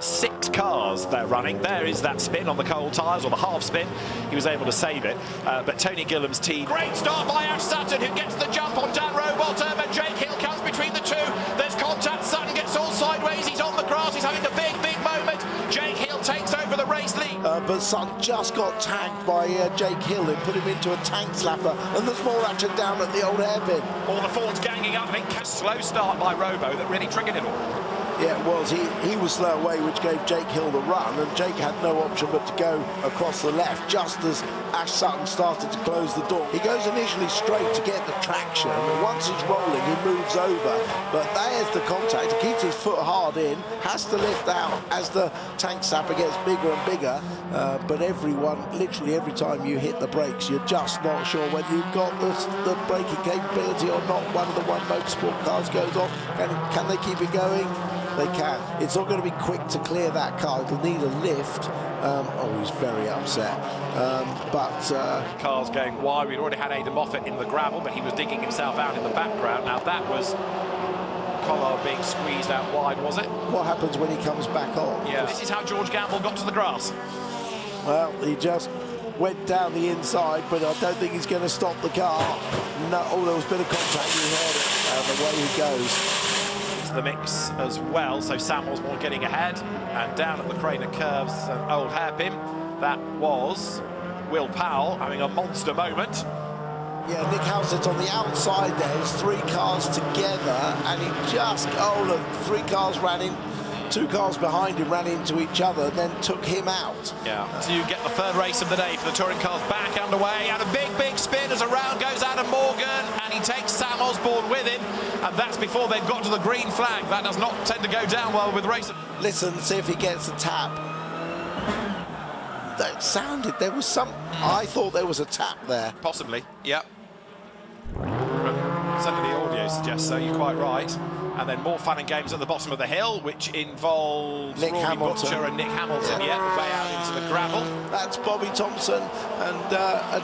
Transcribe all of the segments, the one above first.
6 cars they're running. There is that spin on the cold tyres, or the half spin. He was able to save it, but Tony Gillam's team. Great start by Ash Sutton, who gets the jump on Dan Rowbottom, and Jake Hill comes between the two. There's contact. Sutton gets all sideways. He's on the grass. He's having a big moment. Jake Hill takes over the race lead. But Sutton just got tagged by Jake Hill and put him into a tank slapper, and there's more action down at the old hairpin. All the Fords ganging up. I think a slow start by Robo that really triggered it all. Yeah, it was. He was slow away, which gave Jake Hill the run, and Jake had no option but to go across the left just as Ash Sutton started to close the door. He goes initially straight to get the traction, and once he's rolling, he moves over. But there's the contact. He keeps his foot hard in, has to lift out as the tank slapper gets bigger and bigger. But everyone, literally every time you hit the brakes, you're just not sure whether you've got the braking capability or not. One of the One Motorsport cars goes off. Can they keep it going? They can. It's not going to be quick to clear that car. It'll need a lift. Oh, he's very upset. Car's going wide. We'd already had Aidan Moffat in the gravel, but he was digging himself out in the background. Now that was Collard being squeezed out wide, was it? What happens when he comes back on? Yeah. This is how George Gamble got to the grass. Well, he just went down the inside, but I don't think he's going to stop the car. No, oh, there was a bit of contact. You heard it. The way he goes. The mix as well, so Sam Osborne getting ahead, and down at the Craner Curves, an old hairpin. That was Will Powell having a monster moment. Yeah, Nick Howsett's on the outside there. There's 3 cars together, and he just, oh look, 3 cars ran in. 2 cars behind him ran into each other, then took him out. Yeah, so you get the 3rd race of the day for the touring cars back underway, and a big spin as around goes Adam Morgan, and he takes Sam Osborne with him, and that's before they've got to the green flag. That does not tend to go down well with racing. Listen, see if he gets a tap. That sounded, there was some, I thought there was a tap there. Possibly, yeah. Certainly the audio suggests so, you're quite right. And then more fun and games at the bottom of the hill, which involves Nick Rory Hamilton. Butcher and Nick Hamilton, yeah, way out into the gravel. That's Bobby Thompson and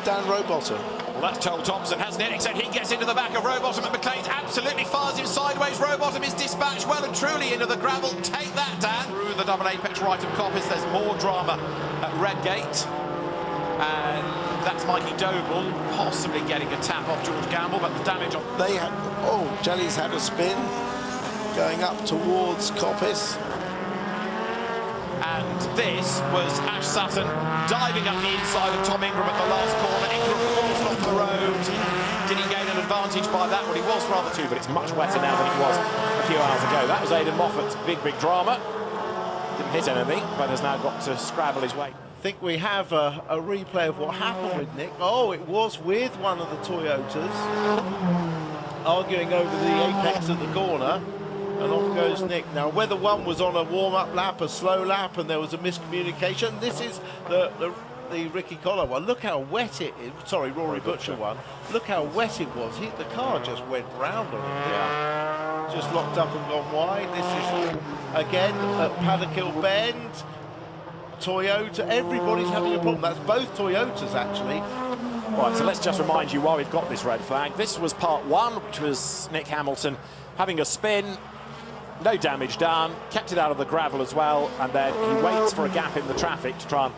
Dan Rowbottom. Well, that's Joel Thompson, hasn't it? Except he gets into the back of Rowbottom, and McLean absolutely fires him sideways. Rowbottom is dispatched well and truly into the gravel. Take that, Dan. Through the double apex right of Coppice, there's more drama at Redgate. And that's Mikey Doble possibly getting a tap off George Gamble, but the damage on... They had, oh, Jelly's had a spin going up towards Coppice. And this was Ash Sutton diving up the inside of Tom Ingram at the last corner. Ingram falls off the road. Did he gain an advantage by that? Well, he was rather too, but it's much wetter now than it was a few hours ago. That was Aidan Moffat's big drama. Didn't hit anything, but has now got to scrabble his way. I think we have a replay of what happened with Nick. Oh, it was with one of the Toyotas arguing over the apex of the corner, and off goes Nick. Now, whether one was on a warm-up lap, a slow lap, and there was a miscommunication, this is the Ricky Collard one. Look how wet it is. Sorry, Rory Butcher one. Look how wet it was. The car just went round on it. Yeah. Just locked up and gone wide. This is, again, at Paddock Bend. Toyota, everybody's having a problem. That's both Toyotas, actually. Right, so let's just remind you why we've got this red flag. This was part 1, which was Nick Hamilton having a spin, no damage done, kept it out of the gravel as well, and then he waits for a gap in the traffic to try and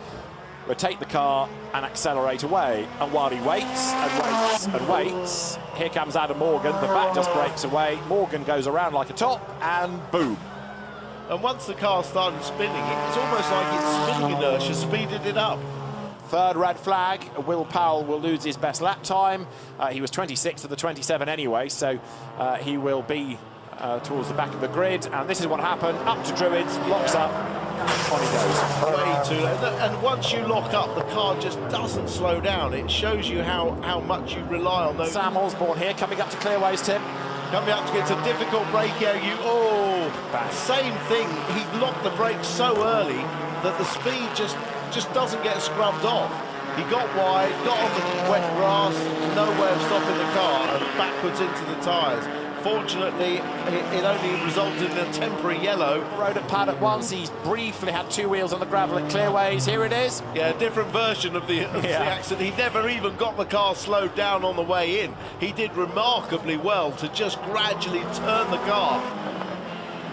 rotate the car and accelerate away. And while he waits and waits and waits, here comes Adam Morgan. The back just breaks away. Morgan goes around like a top, and boom. And once the car started spinning, it's almost like its spinning inertia speeded it up. 3rd red flag. Will Powell will lose his best lap time. He was 26th of the 27 anyway, so he will be towards the back of the grid. And this is what happened. Up to Druids, locks up, on he goes. Way too late. And once you lock up, the car just doesn't slow down. It shows you how much you rely on those. Sam Osborne here, coming up to Clearways, Tim. Coming up to get a difficult break here. Same thing. He locked the brakes so early that the speed just doesn't get scrubbed off. He got wide, got on the wet grass, no way of stopping the car, and backwards into the tyres. Fortunately, it only resulted in a temporary yellow. Rode at Paddock once, he's briefly had 2 wheels on the gravel at Clearways. Here it is. Yeah, a different version of the accident. He never even got the car slowed down on the way in. He did remarkably well to just gradually turn the car.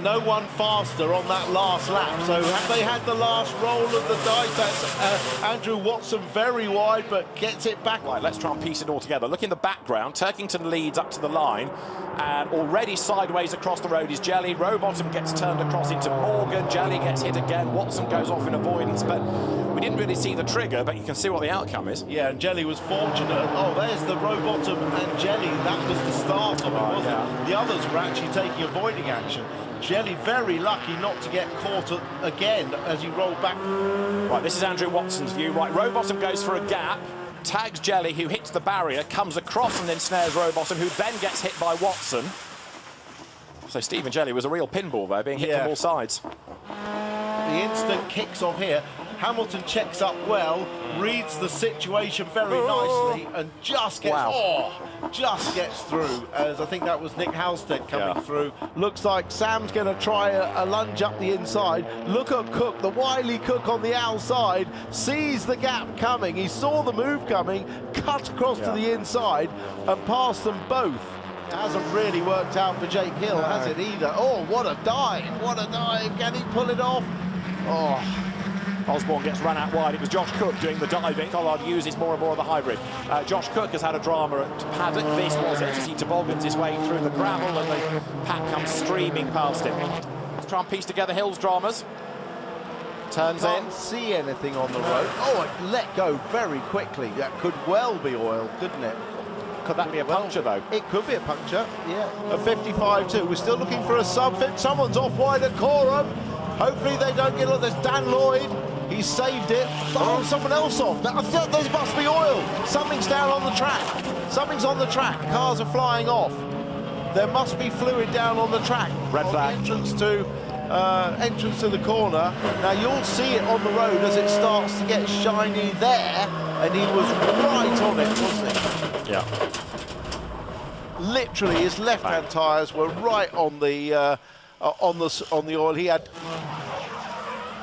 no one faster on that last lap. So have they had the last roll of the dice? That's Andrew Watson very wide, but gets it back. Right, let's try and piece it all together. Look in the background, Turkington leads up to the line, and already sideways across the road is Jelly. Rowbottom gets turned across into Morgan. Jelly gets hit again. Watson goes off in avoidance, but we didn't really see the trigger, but you can see what the outcome is. Yeah, and Jelly was fortunate. Oh, there's the Rowbottom and Jelly. That was the start of it, wasn't it? The others were actually taking avoiding action. Jelly very lucky not to get caught again as he rolled back. Right, this is Andrew Watson's view. Right, Rowbottom goes for a gap, tags Jelly, who hits the barrier, comes across and then snares Rowbottom, who then gets hit by Watson. So Stephen Jelly was a real pinball there, being hit from all sides. The instant kicks off here. Hamilton checks up well, reads the situation very nicely, and just gets just gets through. As I think that was Nick Halstead coming through. Looks like Sam's going to try a lunge up the inside. Look at Cook, the wily Cook on the outside, sees the gap coming. He saw the move coming, cut across to the inside, and passed them both. It hasn't really worked out for Jake Hill, has it either? Oh, what a dive! What a dive! Can he pull it off? Oh. Osborne gets run out wide. It was Josh Cook doing the diving. Collard uses more and more of the hybrid. Josh Cook has had a drama at Paddock. This was it as he toboggans his way through the gravel and the pack comes streaming past him. Let's try and piece together Hill's dramas. Turns in. Can't see anything on the road. Oh, it let go very quickly. That could well be oil, couldn't it? Could that be a puncture, though? It could be a puncture, yeah. A 55-2. We're still looking for a sub-fit. Someone's off wide at Coram. Hopefully they don't get... Look, there's Dan Lloyd. He's saved it. Oh, someone else off. Now, I thought there must be oil. Something's down on the track. Something's on the track. Cars are flying off. There must be fluid down on the track. Red flag. Entrance to the corner. Now, you'll see it on the road as it starts to get shiny there. And he was right on it, wasn't he? Yeah. Literally, his left-hand tyres were right on the oil. He had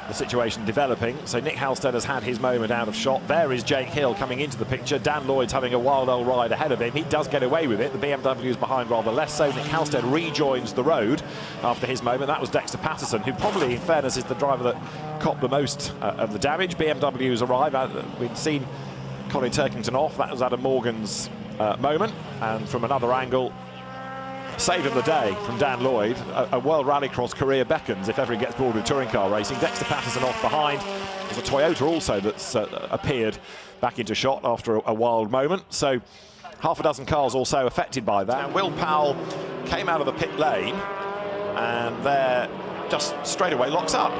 the situation developing, so Nick Halstead has had his moment out of shot. There is Jake Hill coming into the picture. Dan Lloyd's having a wild old ride ahead of him. He does get away with it. The BMW is behind rather less so. Nick Halstead rejoins the road after his moment. That was Dexter Patterson, who probably, in fairness, is the driver that copped the most of the damage. BMWs arrive. We've seen Colin Turkington off. That was Adam Morgan's moment. And from another angle, save of the day from Dan Lloyd. A World Rallycross career beckons if ever he gets bored with touring car racing. Dexter Patterson off behind. There's a Toyota also that's appeared back into shot after a wild moment. So half a dozen cars also affected by that. And Will Powell came out of the pit lane and there just straight away locks up.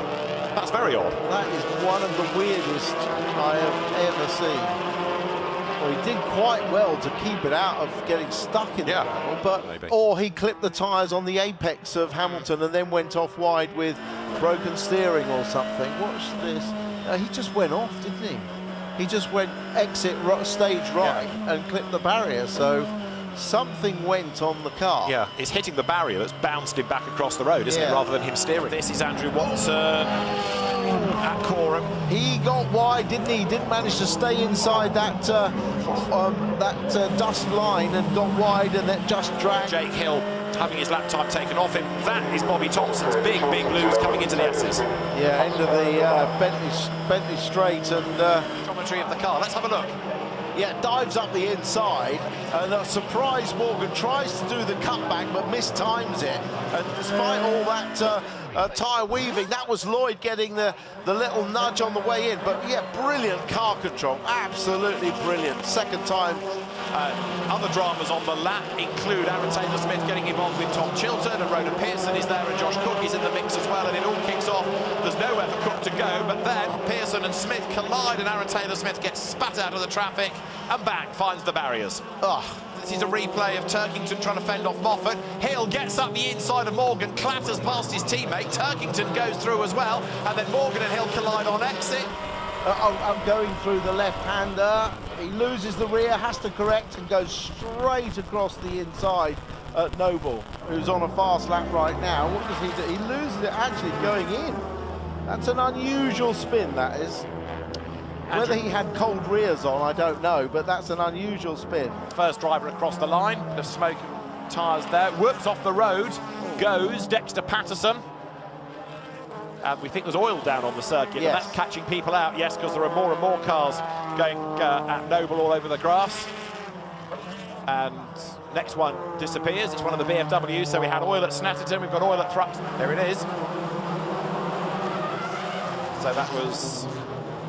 That's very odd. That is one of the weirdest I have ever seen. Well, he did quite well to keep it out of getting stuck in the gravel, but or he clipped the tyres on the apex of Hamilton and then went off wide with broken steering or something. Watch this. He just went off, didn't he? He just went exit stage right and clipped the barrier. So something went on the car. Yeah, it's hitting the barrier that's bounced him back across the road, isn't it, rather than him steering. This is Andrew Watson at Coram. He got wide, didn't he? He didn't manage to stay inside that dust line and got wide and then just dragged. Jake Hill having his lap time taken off him. That is Bobby Thompson's big lose coming into the S's. Yeah, end of the Bentley straight and... Geometry of the car. Let's have a look. Yeah, dives up the inside, and a surprise Morgan tries to do the cutback, but mistimes it. And despite all that tyre weaving, that was Lloyd getting the little nudge on the way in. But yeah, brilliant car control, absolutely brilliant. Second time. Other dramas on the lap include Aaron Taylor-Smith getting involved with Tom Chilton, and Ronan Pearson is there, and Josh Cook is in the mix as well, and it all kicks off. There's nowhere for Cook to go, but then Pearson and Smith collide, and Aaron Taylor-Smith gets spat out of the traffic and back finds the barriers. This is a replay of Turkington trying to fend off Moffat. Hill gets up the inside of Morgan, clatters past his teammate. Turkington goes through as well, and then Morgan and Hill collide on exit. I'm going through the left-hander. He loses the rear, has to correct, and goes straight across the inside at Noble, who's on a fast lap right now. What does he do? He loses it actually going in. That's an unusual spin, that is. Whether he had cold rears on, I don't know, but that's an unusual spin. First driver across the line, the smoke and tyres there, whoops off the road, goes Dexter Patterson. And we think there's oil down on the circuit, Yes. and that's catching people out, yes, because there are more and more cars going at Noble all over the grass. And next one disappears. It's one of the BFWs, so we had oil at Snatterton, we've got oil at Thruxton. There it is. So that was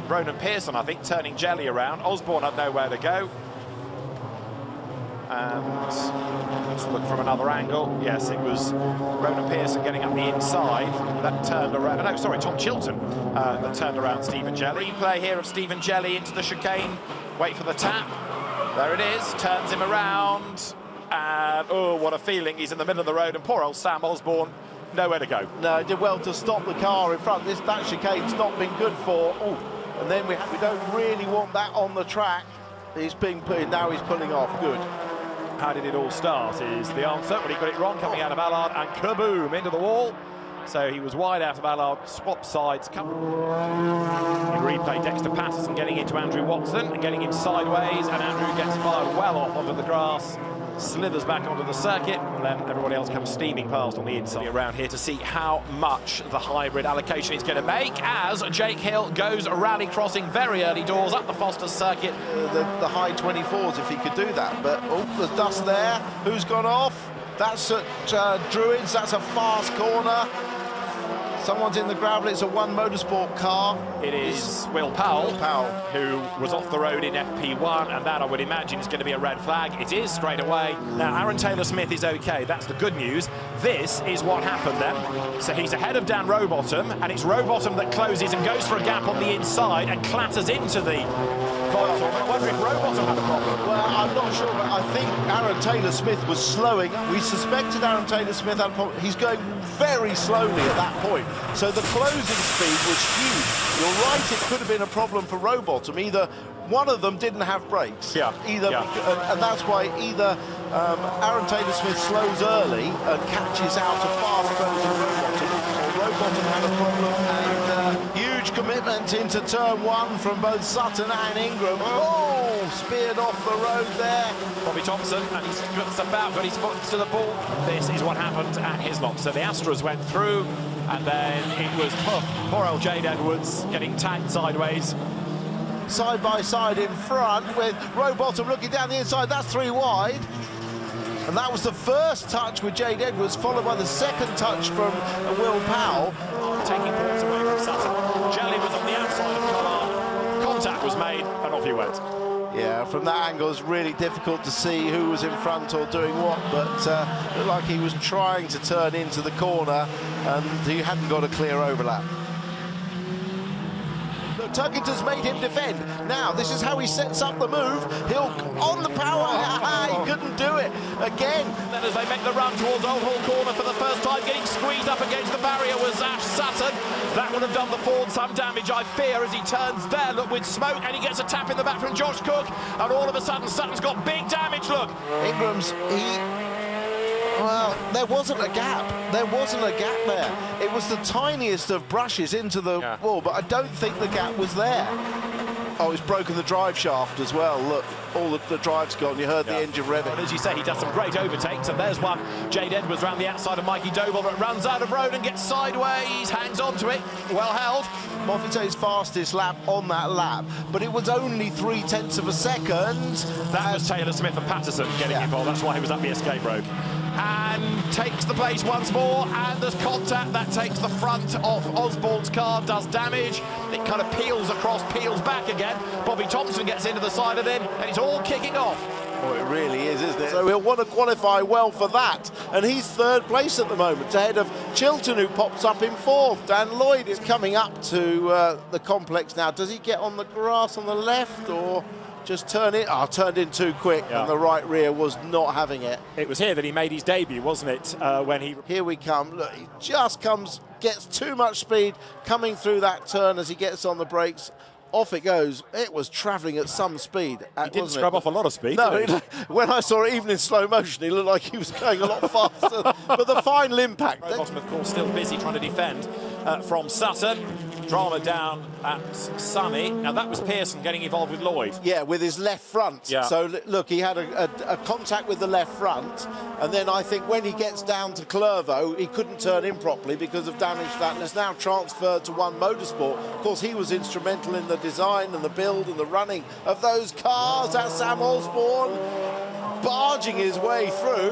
Ronan Pearson, I think, turning Jelly around. Osborne had nowhere to go. And let's look from another angle. Yes, it was Ronan Pearson getting up the inside that turned around. No, sorry, Tom Chilton that turned around Stephen Jelly. Replay here of Stephen Jelly into the chicane. Wait for the tap. There it is. Turns him around. And oh, what a feeling! He's in the middle of the road, and poor old Sam Osborne, nowhere to go. No, he did well to stop the car in front. That chicane's not been good for. Oh, and then we don't really want that on the track. He's being put. Now he's pulling off. Good. How did it all start is the answer, but he got it wrong coming out of Allard, and kaboom, into the wall. So he was wide out of Allard, swapped sides. In replay, Dexter Patterson getting into Andrew Watson and getting him sideways, and Andrew gets fired well off onto the grass, slithers back onto the circuit, and then everybody else comes steaming past on the inside. Around here to see how much the hybrid allocation is going to make as Jake Hill goes rally crossing very early doors up the Foster's circuit. The high 24s if he could do that, but oh, there's dust there. Who's gone off? That's at Druids. That's a fast corner. Someone's in the gravel. It's a One Motorsport car. It is Will Powell, who was off the road in FP1, and that, I would imagine, is going to be a red flag. It is straight away. Now, Aaron Taylor-Smith is OK. That's the good news. This is what happened then. So he's ahead of Dan Rowbottom, and it's Rowbottom that closes and goes for a gap on the inside and clatters into the Vauxhall. I wonder if Rowbottom had a problem. Well, I'm not sure, but I think Aaron Taylor-Smith was slowing. We suspected Aaron Taylor-Smith had a problem. He's going very slowly at that point. So the closing speed was huge. You're right, it could have been a problem for Rowbottom. Either one of them didn't have brakes. And that's why either Aaron Taylor-Smith slows early and catches out a fast closing Rowbottom, or Rowbottom had a problem. And huge commitment into turn one from both Sutton and Ingram. Oh, speared off the road there. Bobby Thompson, and he's just about got his foot to the ball. This is what happened at Hislop. So the Astras went through, and then it was poor old Jade Edwards getting tagged sideways. Side by side in front with Rowbottom looking down the inside. That's 3 wide. And that was the first touch with Jade Edwards, followed by the second touch from Will Powell. Taking points away from Sutton. Jelly was on the outside of Collard. Contact was made, and off he went. Yeah, from that angle it's really difficult to see who was in front or doing what, but looked like he was trying to turn into the corner and he hadn't got a clear overlap. Look, Tuggington's made him defend. Now, this is how he sets up the move. He'll on the power. He couldn't do it again. Then as they make the run towards Old Hall Corner for the first time, getting squeezed up against the barrier was Ash Sutton. That would have done the Ford some damage, I fear, as he turns there, look, with smoke, and he gets a tap in the back from Josh Cook, and all of a sudden Sutton's got big damage, look. Ingram's, well, there wasn't a gap. There wasn't a gap there. It was the tiniest of brushes into the wall, but I don't think the gap was there. Oh, he's broken the drive shaft as well. Look, all the drive's gone. You heard the engine revving. And as you say, he does some great overtakes, and there's one. Jade Edwards round the outside of Mikey Doble, that runs out of road and gets sideways, hangs on to it, well held. Moffett's fastest lap on that lap, but it was only 0.3 of a second. That was Taylor-Smith and Patterson getting involved. That's why he was up the escape road. And takes the place once more, and there's contact that takes the front off Osborne's car, does damage. It kind of peels across, peels back again. Bobby Thompson gets into the side of him, and it's all kicking off. Oh, it really is, isn't it? So he'll want to qualify well for that, and he's third place at the moment, ahead of Chilton, who pops up in fourth. Dan Lloyd is coming up to the complex now. Does he get on the grass on the left, or just turn it? Oh, turned in too quick, and the right rear was not having it. It was here that he made his debut, wasn't it, when he... Here we come. Look, he just gets too much speed coming through that turn as he gets on the brakes. Off it goes. It was travelling at some speed. He didn't scrub off a lot of speed, No, did he? When I saw it even in slow motion, he looked like he was going a lot faster. But the final impact... Bottom, of course, still busy trying to defend from Sutton. drama down at Sunny. Now that was Pearson getting involved with Lloyd. Yeah, with his left front. Yeah. So look, he had a contact with the left front, and then I think when he gets down to Clervo, he couldn't turn in properly because of damage that is now transferred to One Motorsport. Of course, he was instrumental in the design and the build and the running of those cars. That's Sam Osborne barging his way through.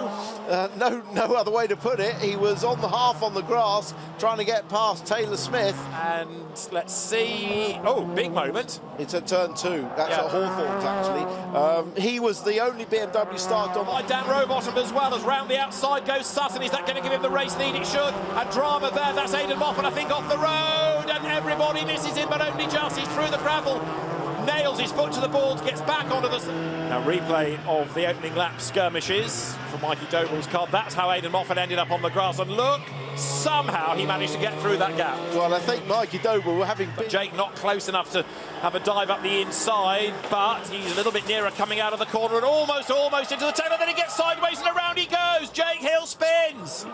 No other way to put it. He was on the half on the grass trying to get past Taylor Smith. And let's see. Oh, big moment. It's at turn 2. That's at Hawthorne's, actually. He was the only BMW started on. By Dan Rowbottom as well, as round the outside goes Sutton. Is that going to give him the race lead? It should. And drama there. That's Aidan Moffat, I think, off the road. And everybody misses him, but only just. He's through the gravel. Nails his foot to the boards, gets back onto the... Now, replay of the opening lap skirmishes from Mikey Doble's car. That's how Aidan Moffat ended up on the grass. And look, somehow he managed to get through that gap. Well, I think Mikey Doble were having... But Jake not close enough to have a dive up the inside, but he's a little bit nearer coming out of the corner and almost into the tail, and then he gets sideways and around he goes. Jake Hill spins.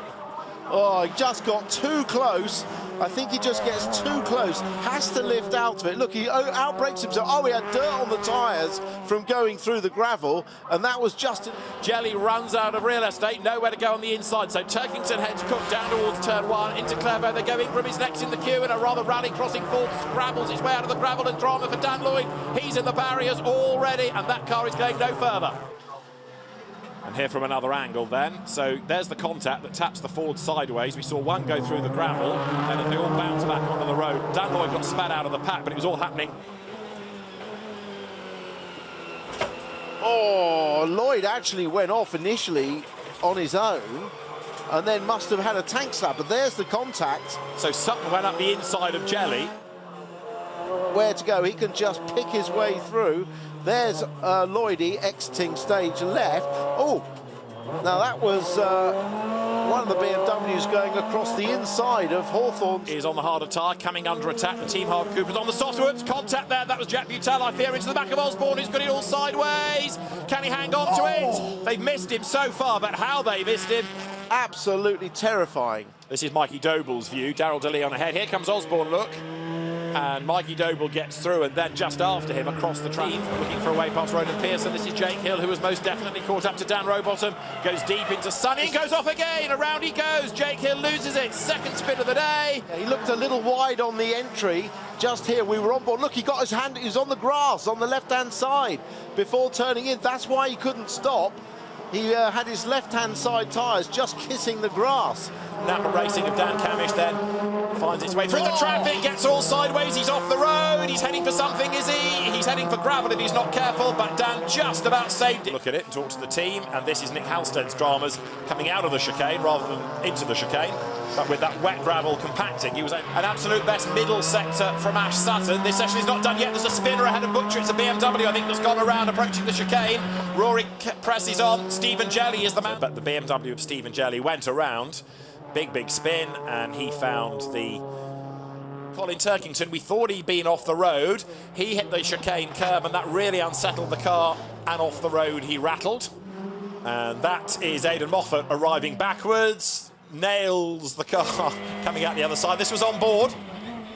Oh, he just got too close. I think he just gets too close. Has to lift out of it. Look, he outbrakes himself. Oh, he had dirt on the tyres from going through the gravel, and that was just... Jelly runs out of real estate, nowhere to go on the inside. So Turkington heads Cook down towards turn 1, into Clervo. They go. Ingram is next in the queue, and a rather rally crossing forward, scrabbles his way out of the gravel, and drama for Dan Lloyd. He's in the barriers already, and that car is going no further. And here from another angle then. So there's the contact that taps the Ford sideways. We saw one go through the gravel, and then they all bounce back onto the road. Dan Lloyd got spat out of the pack, but it was all happening. Oh, Lloyd actually went off initially on his own, and then must have had a tank slap, but there's the contact. So Sutton went up the inside of Jelly. Where to go? He can just pick his way through. There's Lloydie exiting stage left. Oh, now that was one of the BMWs going across the inside of Hawthorne. Is on the harder tyre, coming under attack. The Team Hard Cooper's on the soft woods. Contact there. That was Jack Butel, I fear, into the back of Osborne, who's got it all sideways. Can he hang on to it? They've missed him so far, but how they missed him. Absolutely terrifying. This is Mikey Doble's view. Daryl DeLeon ahead. Here comes Osborne, look. And Mikey Doble gets through, and then just after him across the track, looking for a way past Ronan Pearson. This is Jake Hill, who was most definitely caught up to Dan Rowbottom. Goes deep into Sunny, goes off again. Around he goes. Jake Hill loses it. Second spin of the day. Yeah, he looked a little wide on the entry. Just here, we were on board. Look, he got his hand, he was on the grass on the left-hand side before turning in. That's why he couldn't stop. He had his left-hand side tyres just kissing the grass. Napa Racing of Dan Camish then finds its way through the traffic, gets all sideways, he's off the road, he's heading for something, is he? He's heading for gravel if he's not careful, but Dan just about saved it. Look at it and talk to the team, and this is Nick Halstead's dramas coming out of the chicane rather than into the chicane. But with that wet gravel compacting, he was an absolute best middle sector from Ash Sutton. This session is not done yet. There's a spinner ahead of Butcher. It's a BMW, I think, that's gone around approaching the chicane. Rory presses on. Stephen Jelly is the man. But the BMW of Stephen Jelly went around. Big spin, and he found the Colin Turkington. We thought he'd been off the road. He hit the chicane curb, and that really unsettled the car, and off the road he rattled. And that is Aidan Moffat arriving backwards. Nails the car coming out the other side. This was on board.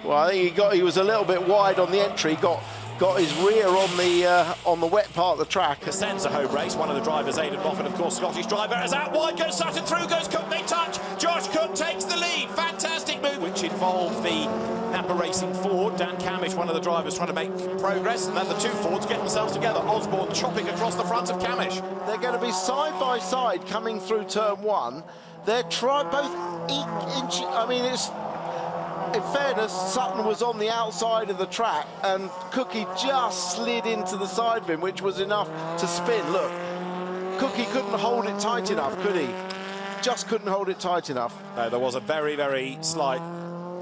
Well, I think he was a little bit wide on the entry, got his rear on the wet part of the track. Ascends a home race. One of the drivers, Aidan Moffat, of course, Scottish driver, as out wide goes Sutton, through goes Cook, they touch. Josh Cook takes the lead. Fantastic move, which involved the Napa Racing Ford. Dan Camish, one of the drivers, trying to make progress, and then the two Fords get themselves together. Osborne chopping across the front of Camish. They're going to be side by side coming through turn 1. They're both inch. I mean, it's. In fairness, Sutton was on the outside of the track, and Cookie just slid into the side bin, which was enough to spin. Look, Cookie couldn't hold it tight enough, could he? Just couldn't hold it tight enough. No, there was a very slight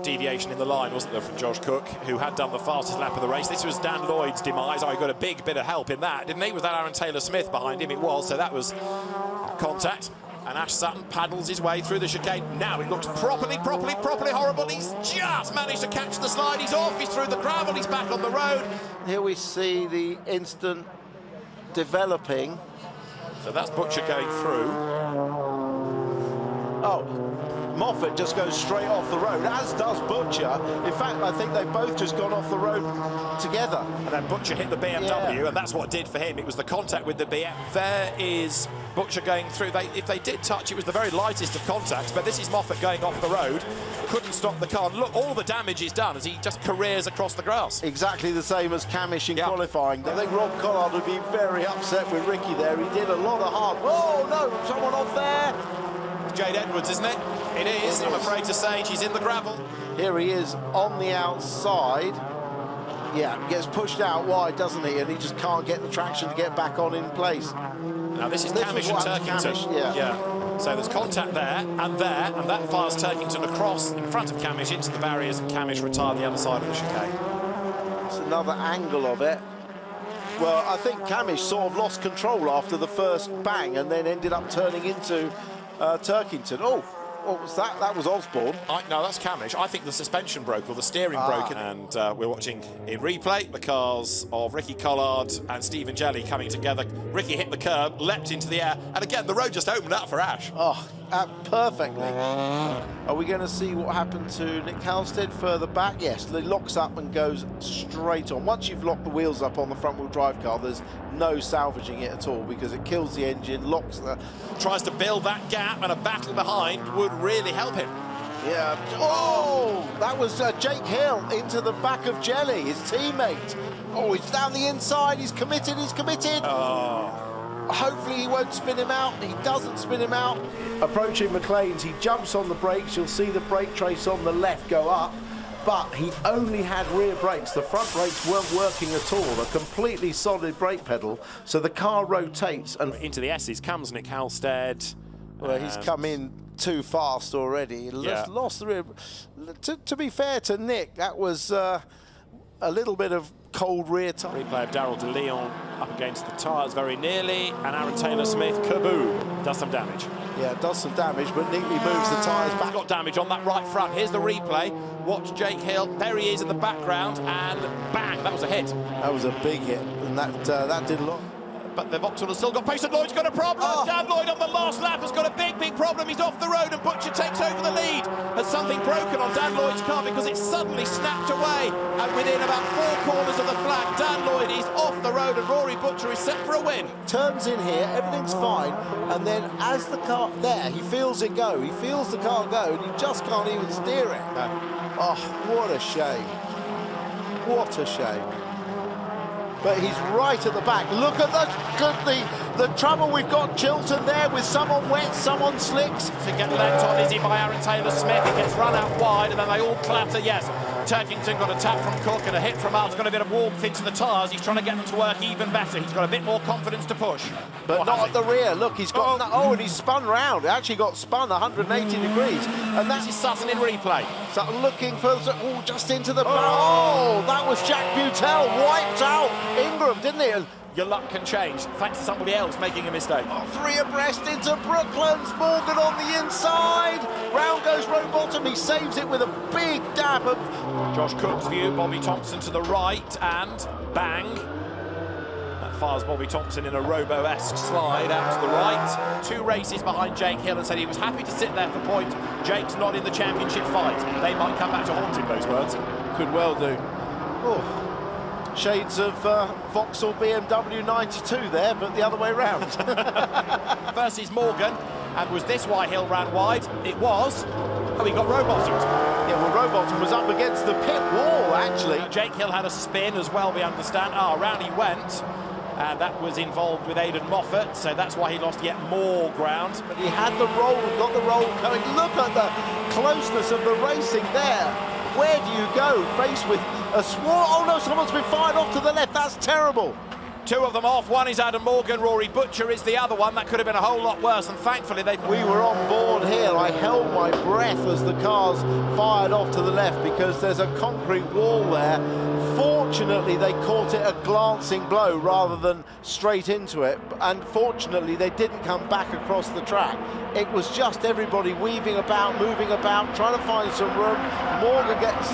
deviation in the line, wasn't there, from Josh Cook, who had done the fastest lap of the race. This was Dan Lloyd's demise. Oh, he got a big bit of help in that, didn't he? Was that Aaron Taylor-Smith behind him? It was, so that was contact. And Ash Sutton paddles his way through the chicane. Now it looks properly horrible. He's just managed to catch the slide. He's off, he's through the gravel, he's back on the road. Here we see the instant developing. So that's Butcher going through. Oh, Moffat just goes straight off the road, as does Butcher. In fact, I think they've both just gone off the road together. And then Butcher hit the BMW, and that's what did for him. It was the contact with the BM. There is Butcher going through. If they did touch, it was the very lightest of contacts, but this is Moffat going off the road. Couldn't stop the car. Look, all the damage is done as he just careers across the grass. Exactly the same as Camish in qualifying. I think Rob Collard would be very upset with Ricky there. He did a lot of hard. Oh no, someone off there. It's Jade Edwards, isn't it? It is, I'm afraid to say. She's in the gravel. Here he is on the outside. Yeah, gets pushed out wide, doesn't he? And he just can't get the traction to get back on in place. Now this is Camish and Turkington. Camish, yeah. So there's contact there, and that fires Turkington across in front of Camish into the barriers, and Camish retired the other side of the chicane. It's another angle of it. Well, I think Camish sort of lost control after the first bang and then ended up turning into Turkington. Oh, what was that? That was Osborne. No, that's Camish. I think the suspension broke, or the steering broke. And we're watching in replay the cars of Ricky Collard and Stephen Jelly coming together. Ricky hit the curb, leapt into the air, and again, the road just opened up for Ash. Oh, perfectly. Are we going to see what happened to Nick Halstead further back? Yes, he locks up and goes straight on. Once you've locked the wheels up on the front-wheel drive car, there's no salvaging it at all because it kills the engine, locks the... Tries to build that gap, and a battle behind would really help him. Yeah. Oh, that was Jake Hill into the back of Jelly, his teammate. Oh, he's down the inside. He's committed. Oh. Hopefully he won't spin him out. He doesn't spin him out. Approaching McLean's, he jumps on the brakes. You'll see the brake trace on the left go up, but he only had rear brakes. The front brakes weren't working at all. A completely solid brake pedal, so the car rotates. And into the S's comes Nick Halstead. Well, he's come in too fast already. Lost the rear. To be fair to Nick, that was a little bit of cold rear tire. Replay of Darrell de Leon up against the tyres very nearly, and Aaron Taylor-Smith, kaboom, does some damage. Yeah, does some damage, but neatly moves the tyres back. He's got damage on that right front. Here's the replay. Watch Jake Hill. There he is in the background, and bang, that was a hit. That was a big hit, and that did a lot. But the Vauxhall has still got pace, and Lloyd's got a problem. Oh. Dan Lloyd on the last lap has got a big problem. He's off the road, and Butcher takes over the lead. Has something broken on Dan Lloyd's car because it suddenly snapped away, and within about 4 corners of the flag, Dan Lloyd is off the road, and Rory Butcher is set for a win. Turns in here, everything's fine, and then as the car there, he feels it go. He feels the car go, and he just can't even steer it. No. Oh, what a shame. What a shame. But he's right at the back. Look at the trouble we've got. Chilton there with someone wet, someone slicks. To get lent on is he by Aaron Taylor-Smith. He gets run out wide, and then they all clatter. Yes, Turkington got a tap from Cook and a hit from Art's got a bit of warmth into the tyres. He's trying to get them to work even better. He's got a bit more confidence to push. But not at the rear. Look, he's got... Oh, and he's spun round. Actually got spun 180 degrees. And This is Sutton in replay. Sutton looking for... Oh, just into the... Oh, that was Jack Butel. Wiped out Ingram, didn't he? And your luck can change thanks to somebody else making a mistake. 3 abreast into Brooklands. Morgan on the inside. Round goes Rowbottom. He saves it with a big dab of... Josh Cook's view, Bobby Thompson to the right, and bang. That fires Bobby Thompson in a Robo-esque slide out to the right. 2 races behind Jake Hill, and said he was happy to sit there for point. Jake's not in the championship fight. They might come back to haunt him, those words. Could well do. Oh. Shades of Vauxhall BMW 92 there, but the other way round. Versus Morgan, and was this why Hill ran wide? It was. Oh, he got Rowbottomed. Yeah, well, Rowbottom was up against the pit wall, actually. Jake Hill had a spin as well, we understand. Around he went. And that was involved with Aidan Moffat, so that's why he lost yet more ground. But he had the roll, got the roll coming. Look at the closeness of the racing there. Where do you go? Faced with a swarm. Oh no, someone's been fired off to the left. That's terrible. 2 of them off. One is Adam Morgan. Rory Butcher is the other one. That could have been a whole lot worse, and thankfully we were on board here. I held my breath as the cars fired off to the left because there's a concrete wall there. Fortunately, they caught it a glancing blow rather than straight into it, and fortunately they didn't come back across the track. It was just everybody weaving about, moving about, trying to find some room. Morgan gets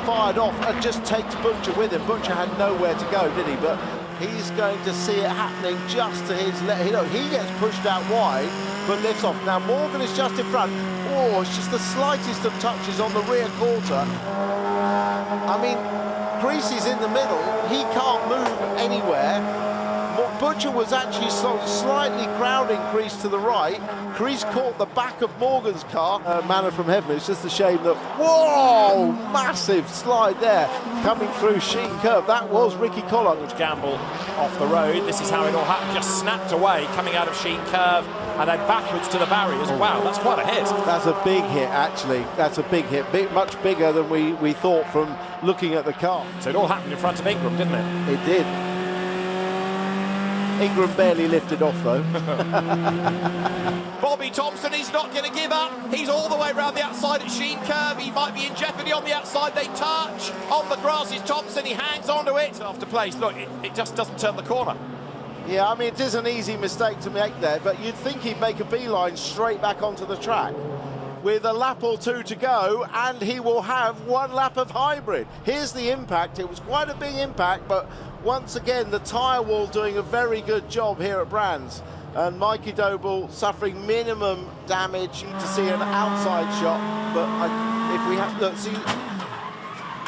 fired off and just takes Butcher with him. Butcher had nowhere to go, did he? But he's going to see it happening just to his left. You know, he gets pushed out wide, but lifts off. Now Morgan is just in front. Oh, Oh, it's just the slightest of touches on the rear quarter. I mean, Creasy's in the middle. He can't move anywhere. Butcher was actually slightly crowding Crease to the right. Crease caught the back of Morgan's car. Manna from heaven. It's just a shame that, whoa, massive slide there coming through Sheen Curve. That was Ricky Collard. Gamble off the road. This is how it all happened. Just snapped away, coming out of Sheen Curve and then backwards to the barriers. Wow, that's quite a hit. That's a big hit, actually. That's a big hit. Much bigger than we thought from looking at the car. So it all happened in front of Ingram, didn't it? It did. Ingram barely lifted off, though. Bobby Thompson, he's not going to give up. He's all the way around the outside at Sheen Curve. He might be in jeopardy on the outside. They touch. On the grass is Thompson. He hangs on to it. After place, look, it just doesn't turn the corner. Yeah, I mean, it is an easy mistake to make there, but you'd think he'd make a beeline straight back onto the track. With a lap or two to go, and he will have one lap of hybrid. Here's the impact. It was quite a big impact, but once again, the tyre wall doing a very good job here at Brands. And Mikey Doble suffering minimum damage. To see an outside shot, but if we have look, see,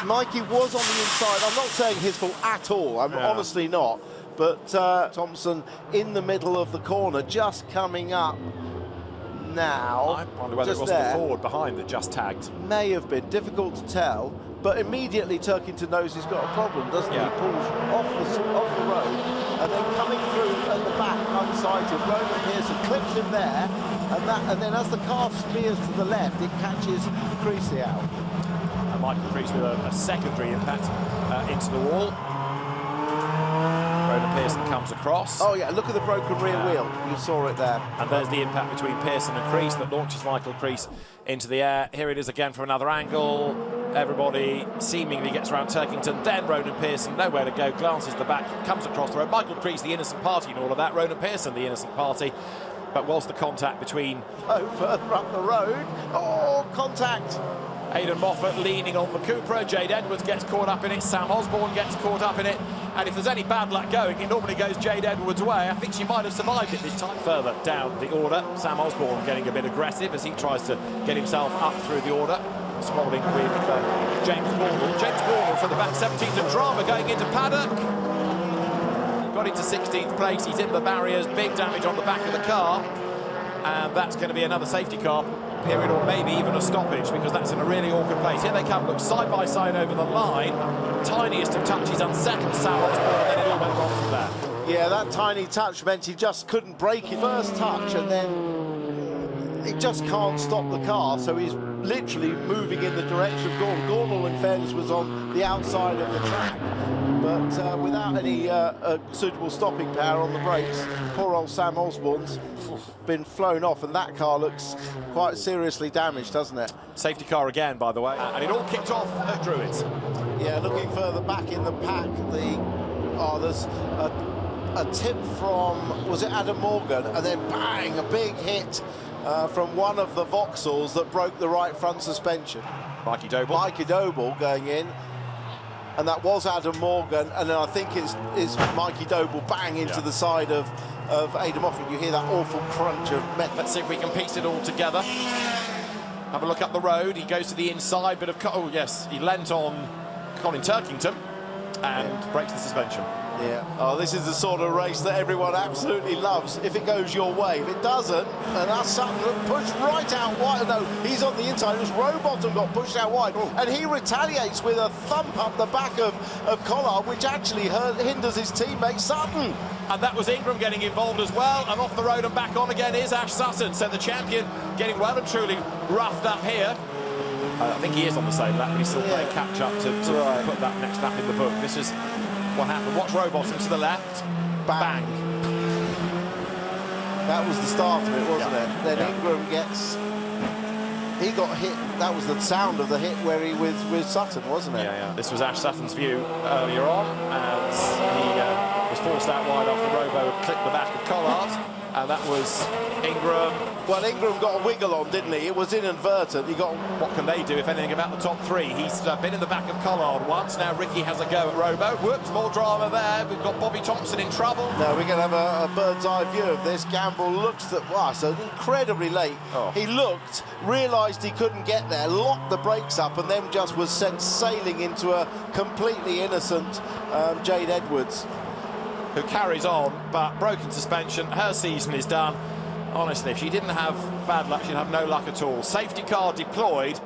Mikey was on the inside. I'm not saying his fault at all. I'm honestly not. But Thompson in the middle of the corner, just coming up. Now, I wonder whether it was the forward behind that just tagged. May have been difficult to tell, but immediately Turkington knows he's got a problem, doesn't he? He pulls off the road, and then coming through at the back, unsighted. Roman Pearson clips him there, and then as the car spears to the left, it catches Creasy out. And Michael Creasy with a secondary impact into the wall. Ronan Pearson comes across. Oh yeah, look at the broken rear wheel. You saw it there. And there's the impact between Pearson and Crease that launches Michael Crease into the air. Here it is again from another angle. Everybody seemingly gets around Turkington. Then Ronan Pearson, nowhere to go, glances the back, comes across the road. Michael Crease, the innocent party in all of that. Ronan Pearson, the innocent party. But was the contact between... Oh, further up the road. Oh, contact. Aidan Moffat leaning on the Cupra. Jade Edwards gets caught up in it. Sam Osborne gets caught up in it. And if there's any bad luck going, it normally goes Jade Edwards' way. I think she might have survived it this time. Further down the order, Sam Osborne getting a bit aggressive as he tries to get himself up through the order. Squabbling with James Bornall. James Bornall from the back 17th, and drama going into paddock. Got into 16th place. He's in the barriers. Big damage on the back of the car. And that's going to be another safety car period, or maybe even a stoppage, because that's in a really awkward place. Here they come, look side by side over the line. Tiniest of touches unsettled Sam Osborne, and then it all went wrong from there. Yeah, that tiny touch meant he just couldn't brake it. First touch, and then he just can't stop the car, so he's literally moving in the direction of Gornall. Gornall, in fairness, was on the outside of the track, but without any suitable stopping power on the brakes, poor old Sam Osborne's been flown off, and that car looks quite seriously damaged, doesn't it? Safety car again, by the way, and it all kicked off at Druids. Yeah, looking further back in the pack, there's a tip from, was it Adam Morgan, and then bang, a big hit from one of the Vauxhalls that broke the right front suspension. Mikey Doble. Mikey Doble going in, and that was Adam Morgan, and then I think it's Mikey Doble bang into the side of Aidan Moffat. You hear that awful crunch of metal. Let's see if we can piece it all together. Have a look up the road. He goes to the inside, bit of... Oh, yes, he leant on Colin Turkington and breaks the suspension. Yeah. Oh, this is the sort of race that everyone absolutely loves if it goes your way. If it doesn't, and that's Sutton pushed right out wide. No, he's on the inside. It was Rowbottom got pushed out wide, and he retaliates with a thump up the back of Collard, which actually hinders his teammate Sutton. And that was Ingram getting involved as well, and off the road and back on again is Ash Sutton. So the champion getting well and truly roughed up here. I think he is on the same lap, but he's still playing catch up to put that next lap in the book. This is what happened. Watch Rowbottom to the left. Bang. That was the start of it, wasn't it? Then Ingram he got hit. That was the sound of the hit where he with Sutton, wasn't it? Yeah. This was Ash Sutton's view earlier on, as he was forced out wide after Robo clipped the back of Collard, and that was Ingram. Well, Ingram got a wiggle on, didn't he? It was inadvertent. He got. What can they do, if anything, about the top three? He's been in the back of Collard once. Now Ricky has a go at Robo. Whoops, more drama there. We've got Bobby Thompson in trouble. No, we're going to have a bird's eye view of this. Gamble looks at, wow, so incredibly late. Oh. He looked, realised he couldn't get there, locked the brakes up, and then just was sent sailing into a completely innocent Jade Edwards. Who carries on, but broken suspension. Her season is done. Honestly, if she didn't have bad luck, she'd have no luck at all. Safety car deployed.